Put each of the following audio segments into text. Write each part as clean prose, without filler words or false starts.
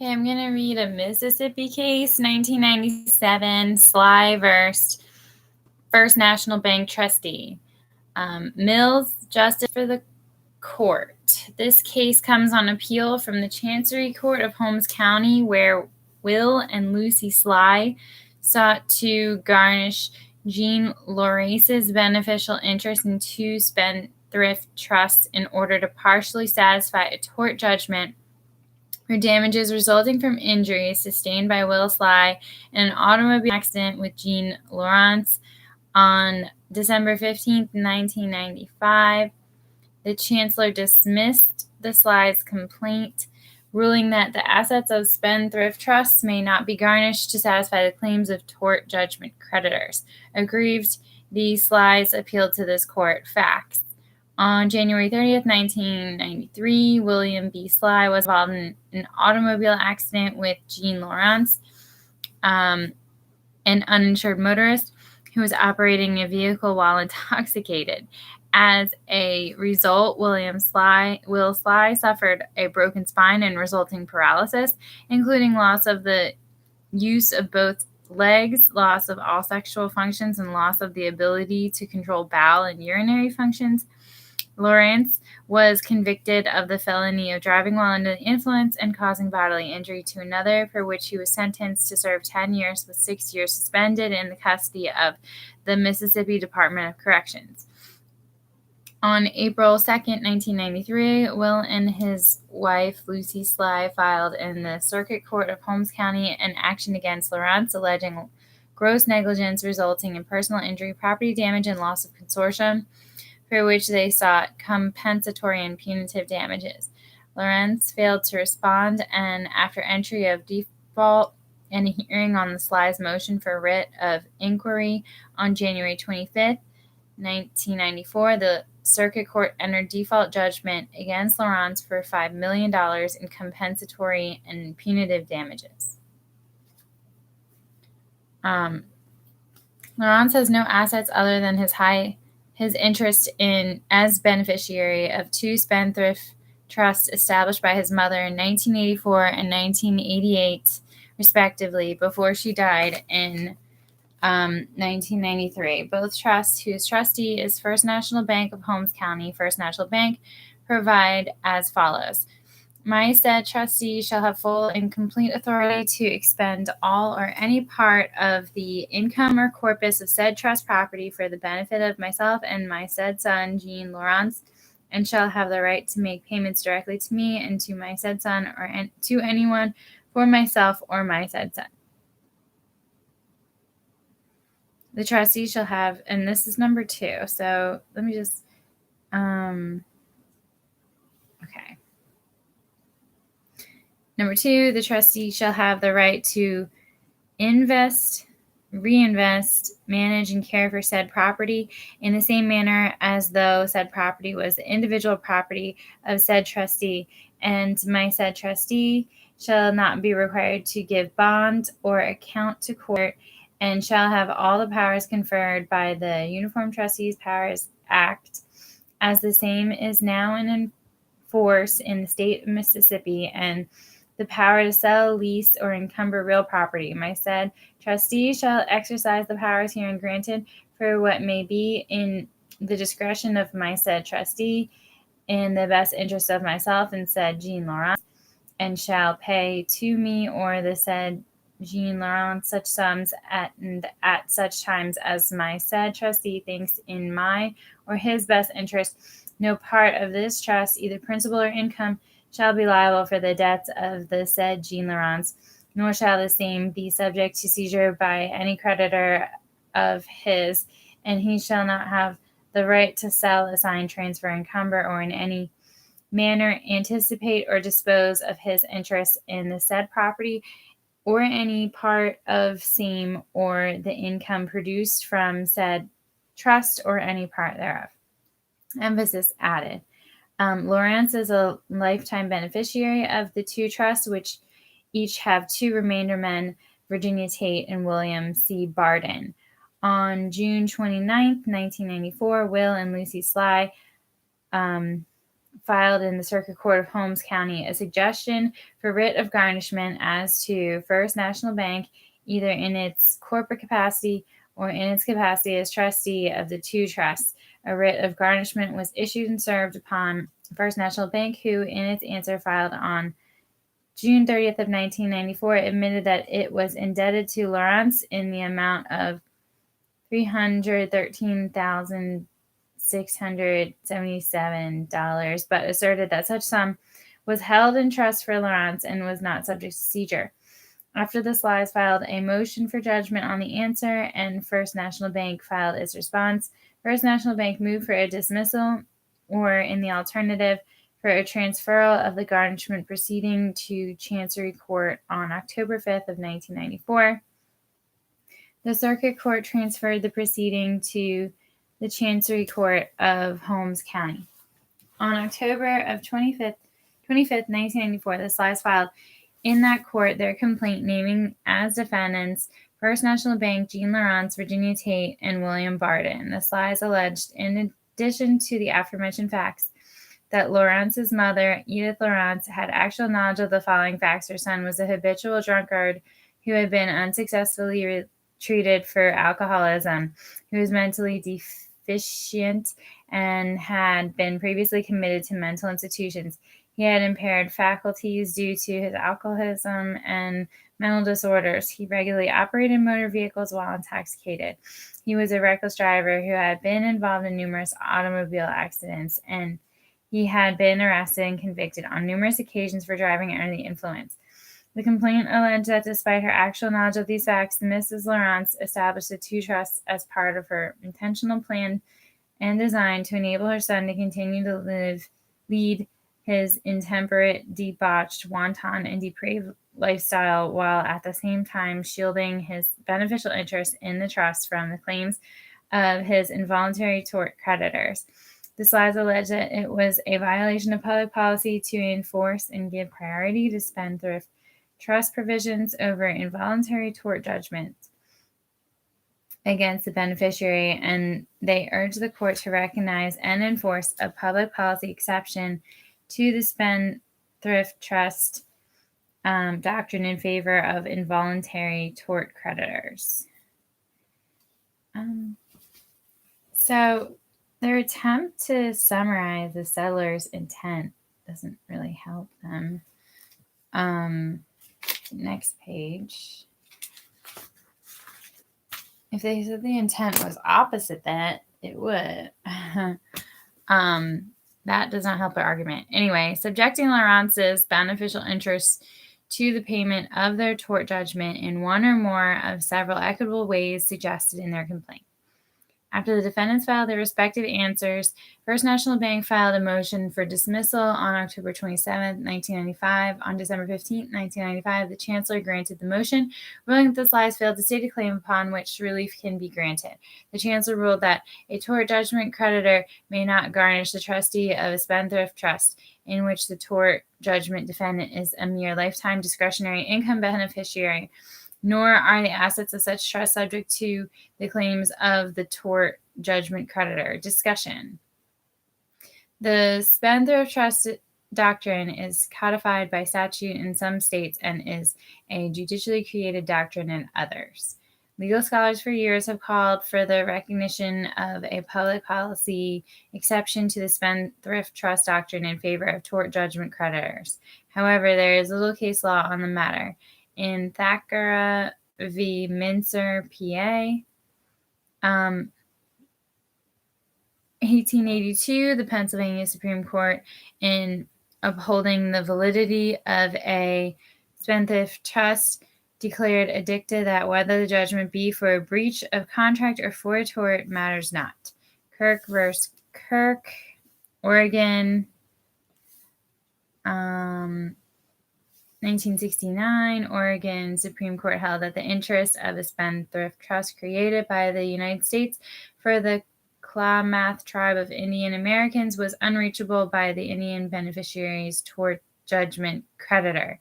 Okay, I'm going to read a Mississippi case, 1997, Sligh versus First National Bank Trustee. Mills, Justice for the Court. This case comes on appeal from the Chancery Court of Holmes County, where Will and Lucy Sligh sought to garnish Jean Lawrence's beneficial interest in two spendthrift trusts in order to partially satisfy a tort judgment for damages resulting from injuries sustained by Will Sligh in an automobile accident with Jean Lawrence on December 15, 1995. The Chancellor dismissed the Sligh's complaint, ruling that the assets of spendthrift trusts may not be garnished to satisfy the claims of tort judgment creditors. Aggrieved, the Slighs appealed to this court. Facts. On January 30th, 1993, William B. Sligh was involved in an automobile accident with Jean Lawrence, an uninsured motorist who was operating a vehicle while intoxicated. As a result, Will Sligh suffered a broken spine and resulting paralysis, including loss of the use of both legs, loss of all sexual functions, and loss of the ability to control bowel and urinary functions. Lawrence was convicted of the felony of driving while under the influence and causing bodily injury to another, for which he was sentenced to serve 10 years with 6 years suspended in the custody of the Mississippi Department of Corrections. On April 2nd, 1993, Will and his wife, Lucy Sligh, filed in the Circuit Court of Holmes County an action against Lawrence alleging gross negligence resulting in personal injury, property damage, and loss of consortium, for which they sought compensatory and punitive damages. Lawrence failed to respond, and after entry of default and a hearing on the Sligh's motion for writ of inquiry on January 25th, 1994, the Circuit Court entered default judgment against Lawrence for $5 million in compensatory and punitive damages. Lawrence has no assets other than his interest in as beneficiary of two spendthrift trusts established by his mother in 1984 and 1988, respectively, before she died in 1993. Both trusts, whose trustee is First National Bank of Holmes County, First National Bank, provide as follows. My said trustee shall have full and complete authority to expend all or any part of the income or corpus of said trust property for the benefit of myself and my said son, Jean Lawrence, and shall have the right to make payments directly to me and to my said son or to anyone for myself or my said son. The trustee shall have, and this is number 2. So let me just, okay. Number 2, the trustee shall have the right to invest, reinvest, manage, and care for said property in the same manner as though said property was the individual property of said trustee, and my said trustee shall not be required to give bond or account to court, and shall have all the powers conferred by the Uniform Trustees Powers Act, as the same is now in force in the state of Mississippi, and the power to sell, lease, or encumber real property. My said trustee shall exercise the powers herein granted for what may be in the discretion of my said trustee in the best interest of myself and said Jean Lawrence, and shall pay to me or the said Jean Lawrence such sums at such times as my said trustee thinks in my or his best interest. No part of this trust, either principal or income, shall be liable for the debts of the said Jean Lawrence, nor shall the same be subject to seizure by any creditor of his, and he shall not have the right to sell, assign, transfer, encumber, or in any manner anticipate or dispose of his interest in the said property or any part of same or the income produced from said trust or any part thereof. Emphasis added. Lawrence is a lifetime beneficiary of the two trusts, which each have two remainder men, Virginia Tate and William C. Barden. On June 29th, 1994, Will and Lucy Sligh filed in the Circuit Court of Holmes County a suggestion for writ of garnishment as to First National Bank, either in its corporate capacity or in its capacity as trustee of the two trusts. A writ of garnishment was issued and served upon First National Bank, who, in its answer filed on June 30th of 1994, admitted that it was indebted to Lawrence in the amount of $313,677, but asserted that such sum was held in trust for Lawrence and was not subject to seizure. After the Slighs filed a motion for judgment on the answer and First National Bank filed its response, First National Bank moved for a dismissal or, in the alternative, for a transferal of the garnishment proceeding to Chancery Court on October 5th of 1994. The Circuit Court transferred the proceeding to the Chancery Court of Holmes County. On October of 25th, 1994, the Slighs filed in that court their complaint naming as defendants First National Bank, Jean Lawrence, Virginia Tate, and William Barden. The Slighs alleged, in addition to the aforementioned facts, that Lawrence's mother, Edith Lawrence, had actual knowledge of the following facts. Her son was a habitual drunkard who had been unsuccessfully treated for alcoholism, who was mentally deficient and had been previously committed to mental institutions. He had impaired faculties due to his alcoholism and mental disorders. He regularly operated motor vehicles while intoxicated. He was a reckless driver who had been involved in numerous automobile accidents, and he had been arrested and convicted on numerous occasions for driving under the influence. The complaint alleged that despite her actual knowledge of these facts, Mrs. Lawrence established the two trusts as part of her intentional plan and design to enable her son to continue to lead his intemperate, debauched, wanton, and depraved lifestyle, while at the same time shielding his beneficial interest in the trust from the claims of his involuntary tort creditors. The Slighs alleged that it was a violation of public policy to enforce and give priority to spendthrift trust provisions over involuntary tort judgments against the beneficiary, and they urged the court to recognize and enforce a public policy exception to the spendthrift trust doctrine in favor of involuntary tort creditors. So their attempt to summarize the settlers' intent doesn't really help them. Next page. If they said the intent was opposite that, it would. That does not help their argument. Anyway, subjecting Lawrence's beneficial interests to the payment of their tort judgment in one or more of several equitable ways suggested in their complaint. After the defendants filed their respective answers, First National Bank filed a motion for dismissal on October 27, 1995. On December 15, 1995, the Chancellor granted the motion, ruling that the Slighs failed to state a claim upon which relief can be granted. The Chancellor ruled that a tort judgment creditor may not garnish the trustee of a spendthrift trust in which the tort judgment defendant is a mere lifetime discretionary income beneficiary, nor are the assets of such trust subject to the claims of the tort judgment creditor. Discussion. The spendthrift trust doctrine is codified by statute in some states and is a judicially created doctrine in others. Legal scholars for years have called for the recognition of a public policy exception to the spendthrift trust doctrine in favor of tort judgment creditors. However, there is little case law on the matter. In Thackara v. Mincer, PA, 1882, the Pennsylvania Supreme Court, in upholding the validity of a spendthrift trust, declared a dicta that whether the judgment be for a breach of contract or for a tort matters not. Kirk v. Kirk, Oregon, 1969, Oregon Supreme Court held that the interest of a spendthrift trust created by the United States for the Klamath tribe of Indian Americans was unreachable by the Indian beneficiary's tort judgment creditor.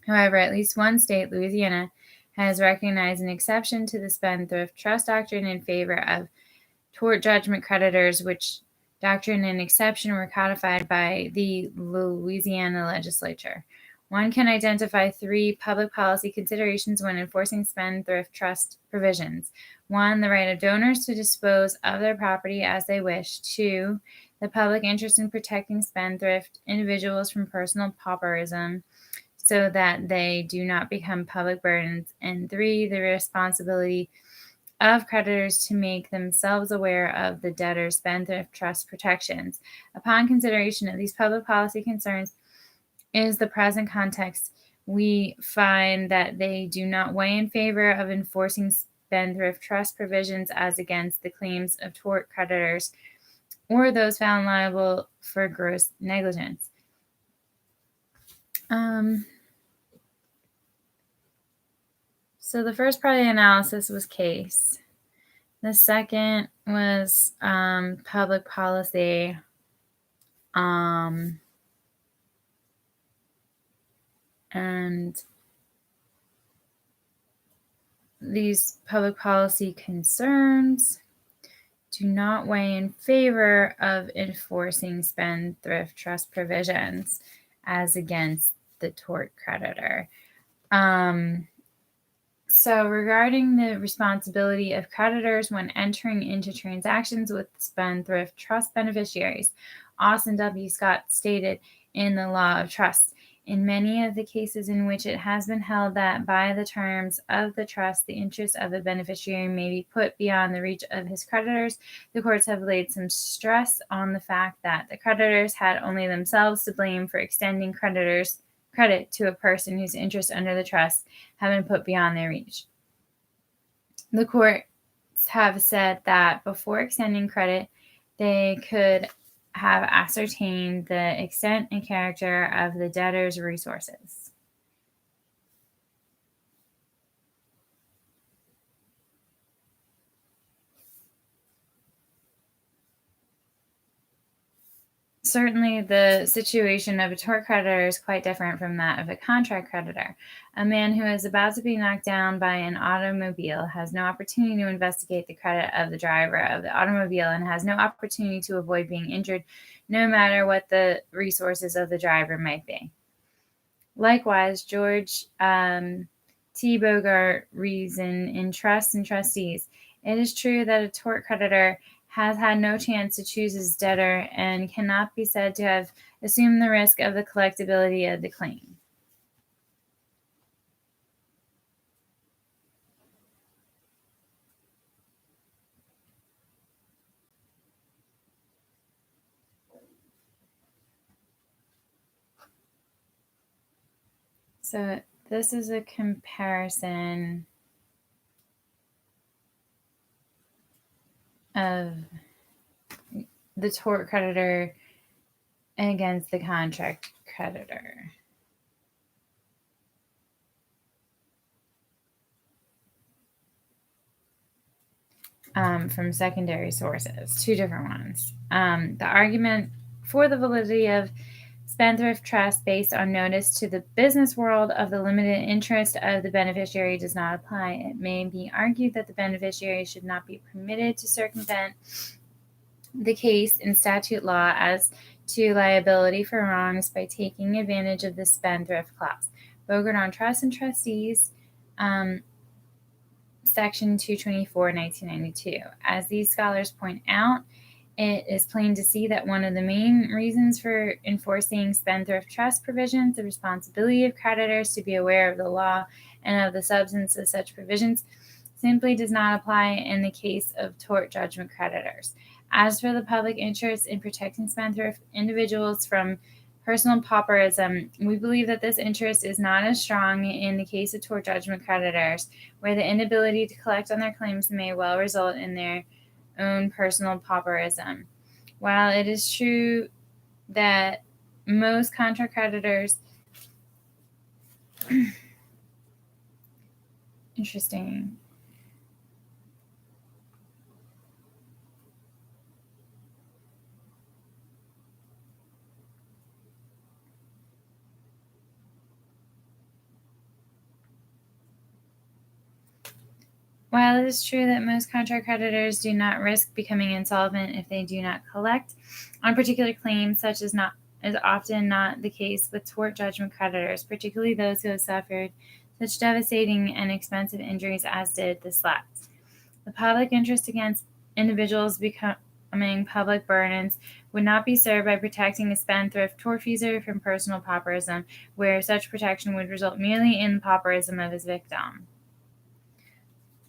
However, at least one state, Louisiana, has recognized an exception to the spendthrift trust doctrine in favor of tort judgment creditors, which doctrine and exception were codified by the Louisiana legislature. One can identify three public policy considerations when enforcing spendthrift trust provisions. 1, the right of donors to dispose of their property as they wish. 2, the public interest in protecting spendthrift individuals from personal pauperism so that they do not become public burdens. And 3, the responsibility of creditors to make themselves aware of the debtor's spendthrift trust protections. Upon consideration of these public policy concerns is the present context, we find that they do not weigh in favor of enforcing spendthrift trust provisions as against the claims of tort creditors or those found liable for gross negligence. So the first part of the analysis was case. The second was public policy. And these public policy concerns do not weigh in favor of enforcing spendthrift trust provisions as against the tort creditor. So regarding the responsibility of creditors when entering into transactions with spendthrift trust beneficiaries, Austin W. Scott stated in the Law of Trusts, in many of the cases in which it has been held that by the terms of the trust, the interests of a beneficiary may be put beyond the reach of his creditors, the courts have laid some stress on the fact that the creditors had only themselves to blame for extending credit to a person whose interests under the trust have been put beyond their reach. The courts have said that before extending credit, they could have ascertained the extent and character of the debtor's resources. Certainly, the situation of a tort creditor is quite different from that of a contract creditor. A man who is about to be knocked down by an automobile has no opportunity to investigate the credit of the driver of the automobile and has no opportunity to avoid being injured, no matter what the resources of the driver might be. Likewise, George T. Bogart reasoned in Trusts and Trustees. It is true that a tort creditor has had no chance to choose his debtor and cannot be said to have assumed the risk of the collectability of the claim. So this is a comparison of the tort creditor against the contract creditor. From secondary sources, two different ones. The argument for the validity of spendthrift trust based on notice to the business world of the limited interest of the beneficiary does not apply. It may be argued that the beneficiary should not be permitted to circumvent the case in statute law as to liability for wrongs by taking advantage of the spendthrift clause. Bogart on Trusts and Trustees, Section 224, 1992. As these scholars point out, it is plain to see that one of the main reasons for enforcing spendthrift trust provisions, the responsibility of creditors to be aware of the law and of the substance of such provisions, simply does not apply in the case of tort judgment creditors. As for the public interest in protecting spendthrift individuals from personal pauperism, we believe that this interest is not as strong in the case of tort judgment creditors, where the inability to collect on their claims may well result in their own personal pauperism. While it is true that most contract creditors interesting. While it is true that most contract creditors do not risk becoming insolvent if they do not collect on a particular claim, such is often not the case with tort judgment creditors, particularly those who have suffered such devastating and expensive injuries as did the Slighs. The public interest against individuals becoming public burdens would not be served by protecting a spendthrift tortfeasor from personal pauperism, where such protection would result merely in the pauperism of his victim.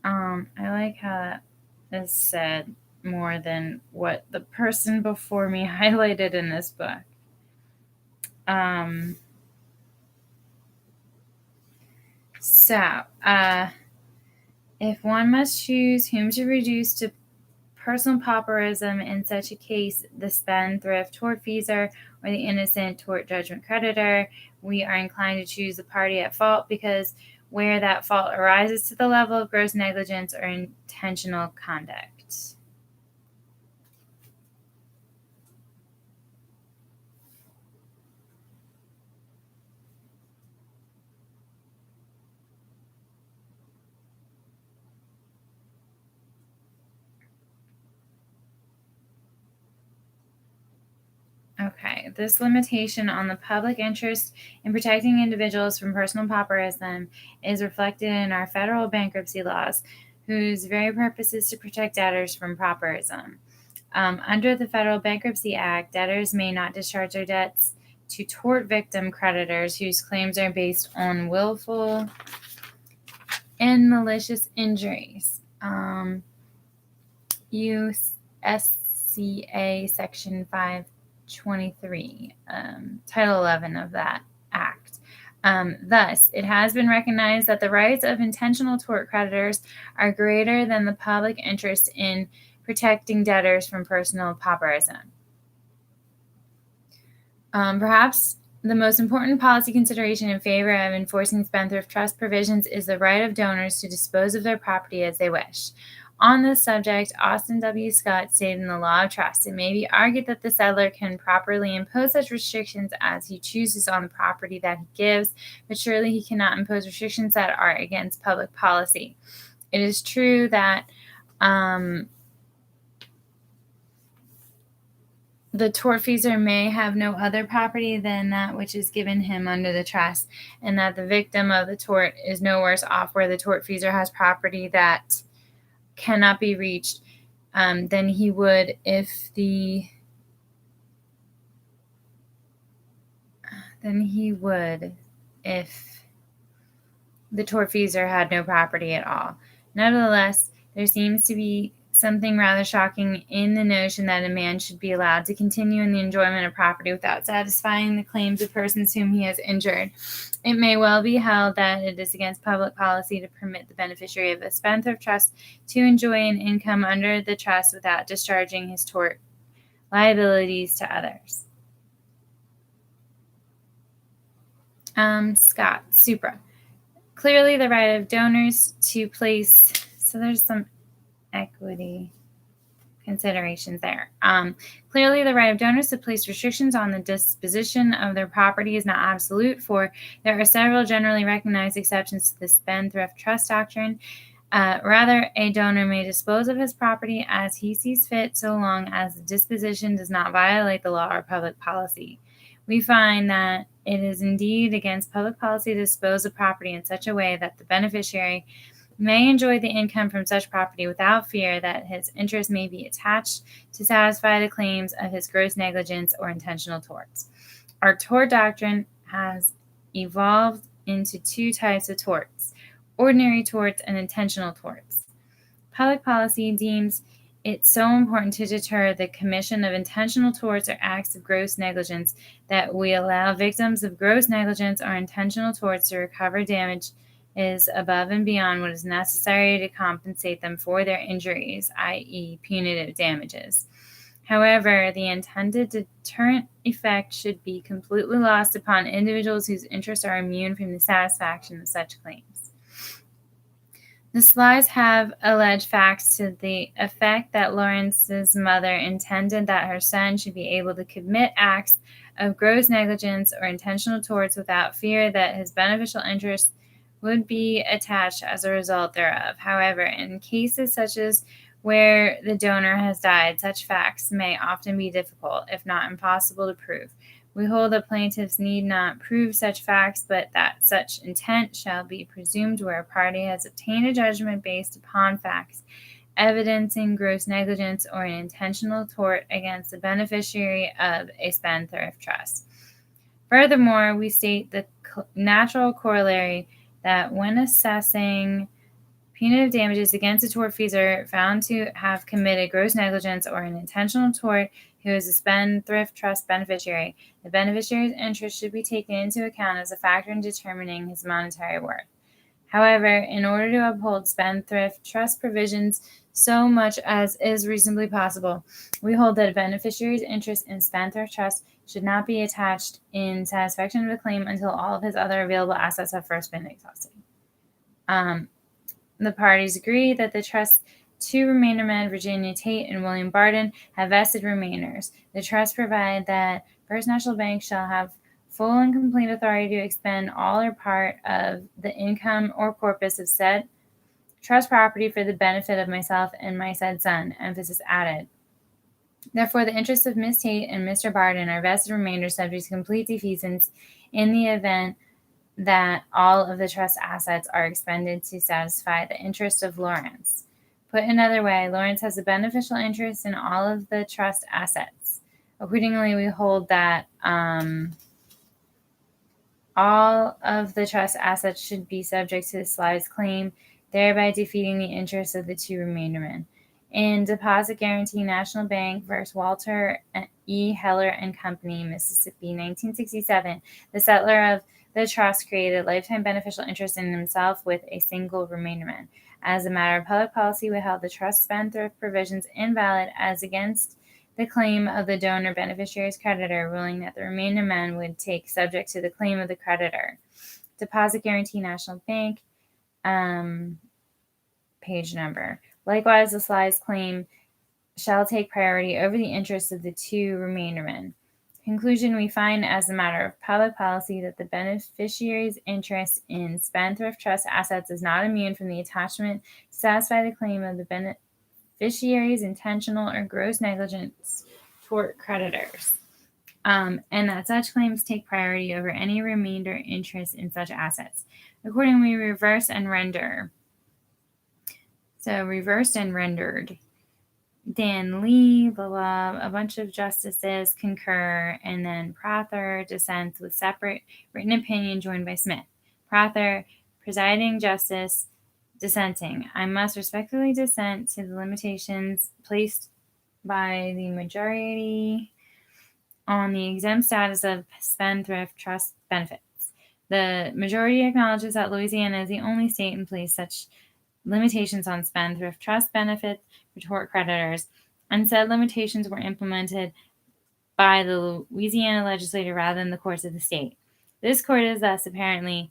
I like how that is said more than what the person before me highlighted in this book. If one must choose whom to reduce to personal pauperism in such a case, the spendthrift tortfeasor or the innocent tort judgment creditor, we are inclined to choose the party at fault, because where that fault arises to the level of gross negligence or intentional conduct. Okay, this limitation on the public interest in protecting individuals from personal pauperism is reflected in our federal bankruptcy laws, whose very purpose is to protect debtors from pauperism. Under the Federal Bankruptcy Act, debtors may not discharge their debts to tort victim creditors whose claims are based on willful and malicious injuries. USCA Section 523, Title 11 of that Act. Thus, it has been recognized that the rights of intentional tort creditors are greater than the public interest in protecting debtors from personal pauperism. Perhaps the most important policy consideration in favor of enforcing spendthrift trust provisions is the right of donors to dispose of their property as they wish. On this subject, Austin W. Scott stated in the Law of Trust, it may be argued that the settlor can properly impose such restrictions as he chooses on the property that he gives, but surely he cannot impose restrictions that are against public policy. It is true that the tortfeasor may have no other property than that which is given him under the trust, and that the victim of the tort is no worse off where the tortfeasor has property that cannot be reached than he would if the tortfeasor had no property at all. Nevertheless, there seems to be something rather shocking in the notion that a man should be allowed to continue in the enjoyment of property without satisfying the claims of persons whom he has injured. It may well be held that it is against public policy to permit the beneficiary of a spendthrift trust to enjoy an income under the trust without discharging his tort liabilities to others. Scott, Supra. Clearly, the right of donors to place, so there's some equity considerations there. Clearly, the right of donors to place restrictions on the disposition of their property is not absolute, for there are several generally recognized exceptions to the spendthrift trust doctrine. Rather, a donor may dispose of his property as he sees fit, so long as the disposition does not violate the law or public policy. We find that it is indeed against public policy to dispose of property in such a way that the beneficiary may enjoy the income from such property without fear that his interest may be attached to satisfy the claims of his gross negligence or intentional torts. Our tort doctrine has evolved into two types of torts: ordinary torts and intentional torts. Public policy deems it so important to deter the commission of intentional torts or acts of gross negligence that we allow victims of gross negligence or intentional torts to recover damage is above and beyond what is necessary to compensate them for their injuries, i.e., punitive damages. However, the intended deterrent effect should be completely lost upon individuals whose interests are immune from the satisfaction of such claims. The Slighs have alleged facts to the effect that Lawrence's mother intended that her son should be able to commit acts of gross negligence or intentional torts without fear that his beneficial interest would be attached as a result thereof. However, in cases such as where the donor has died, such facts may often be difficult, if not impossible, to prove. We hold that plaintiffs need not prove such facts, but that such intent shall be presumed where a party has obtained a judgment based upon facts evidencing gross negligence or an intentional tort against the beneficiary of a spendthrift trust. Furthermore, we state the natural corollary that when assessing punitive damages against a tortfeasor found to have committed gross negligence or an intentional tort who is a spendthrift trust beneficiary, the beneficiary's interest should be taken into account as a factor in determining his monetary worth. However, in order to uphold spendthrift trust provisions so much as is reasonably possible, we hold that a beneficiary's interest in spendthrift trust should not be attached in satisfaction of a claim until all of his other available assets have first been exhausted. The parties agree that the trust's two remainder men, Virginia Tate and William Barden, have vested remainers. The trust provide that First National Bank shall have full and complete authority to expend all or part of the income or corpus of said trust property for the benefit of myself and my said son, emphasis added. Therefore, the interests of Miss Tate and Mr. Barden are vested remainders subject to complete defeasance in the event that all of the trust assets are expended to satisfy the interest of Lawrence. Put another way, Lawrence has a beneficial interest in all of the trust assets. Accordingly, we hold that all of the trust assets should be subject to Sligh's claim, thereby defeating the interests of the two remainder men. In Deposit Guarantee National Bank versus Walter E. Heller and Company, Mississippi, 1967, the settler of the trust created lifetime beneficial interest in himself with a single remainder man. As a matter of public policy, we held the trust spendthrift provisions invalid as against the claim of the donor beneficiary's creditor, ruling that the remainder men would take subject to the claim of the creditor. Deposit Guarantee National Bank, page number. Likewise, the Sligh's claim shall take priority over the interests of the two remainder men. Conclusion, we find as a matter of public policy that the beneficiary's interest in spendthrift trust assets is not immune from the attachment to satisfy the claim of the beneficiary's intentional or gross negligence toward creditors, and that such claims take priority over any remainder interest in such assets. Accordingly, reverse and render. So reversed and rendered. Dan Lee, a bunch of justices concur, and then Prather dissents with separate written opinion joined by Smith. Prather, presiding justice, dissenting. I must respectfully dissent to the limitations placed by the majority on the exempt status of spendthrift trust benefits. The majority acknowledges that Louisiana is the only state in place such limitations on spendthrift trust benefits for tort creditors, and said limitations were implemented by the Louisiana legislature rather than the courts of the state. This court is thus apparently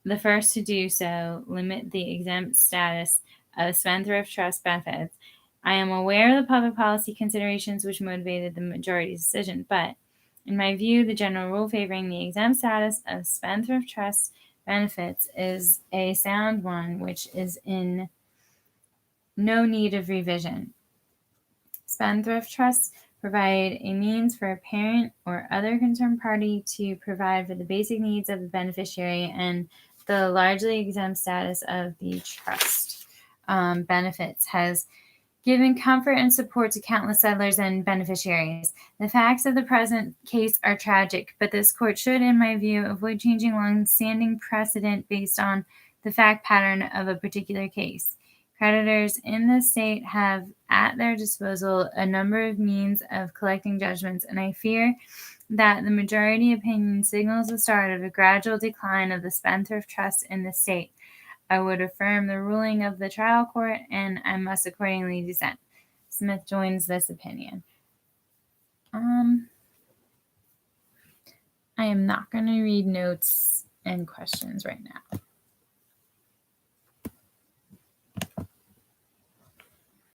the first to do so, limit the exempt status of spendthrift trust benefits. I am aware of the public policy considerations which motivated the majority's decision, but in my view, the general rule favoring the exempt status of spendthrift trust benefits is a sound one which is in no need of revision. Spendthrift trusts provide a means for a parent or other concerned party to provide for the basic needs of the beneficiary, and the largely exempt status of the trust benefits has given comfort and support to countless settlers and beneficiaries. The facts of the present case are tragic, but this court should, in my view, avoid changing long-standing precedent based on the fact pattern of a particular case. Creditors in the state have at their disposal a number of means of collecting judgments, and I fear that the majority opinion signals the start of a gradual decline of the spendthrift trust in the state. I would affirm the ruling of the trial court, and I must accordingly dissent. Smith joins this opinion. I am not going to read notes and questions right now.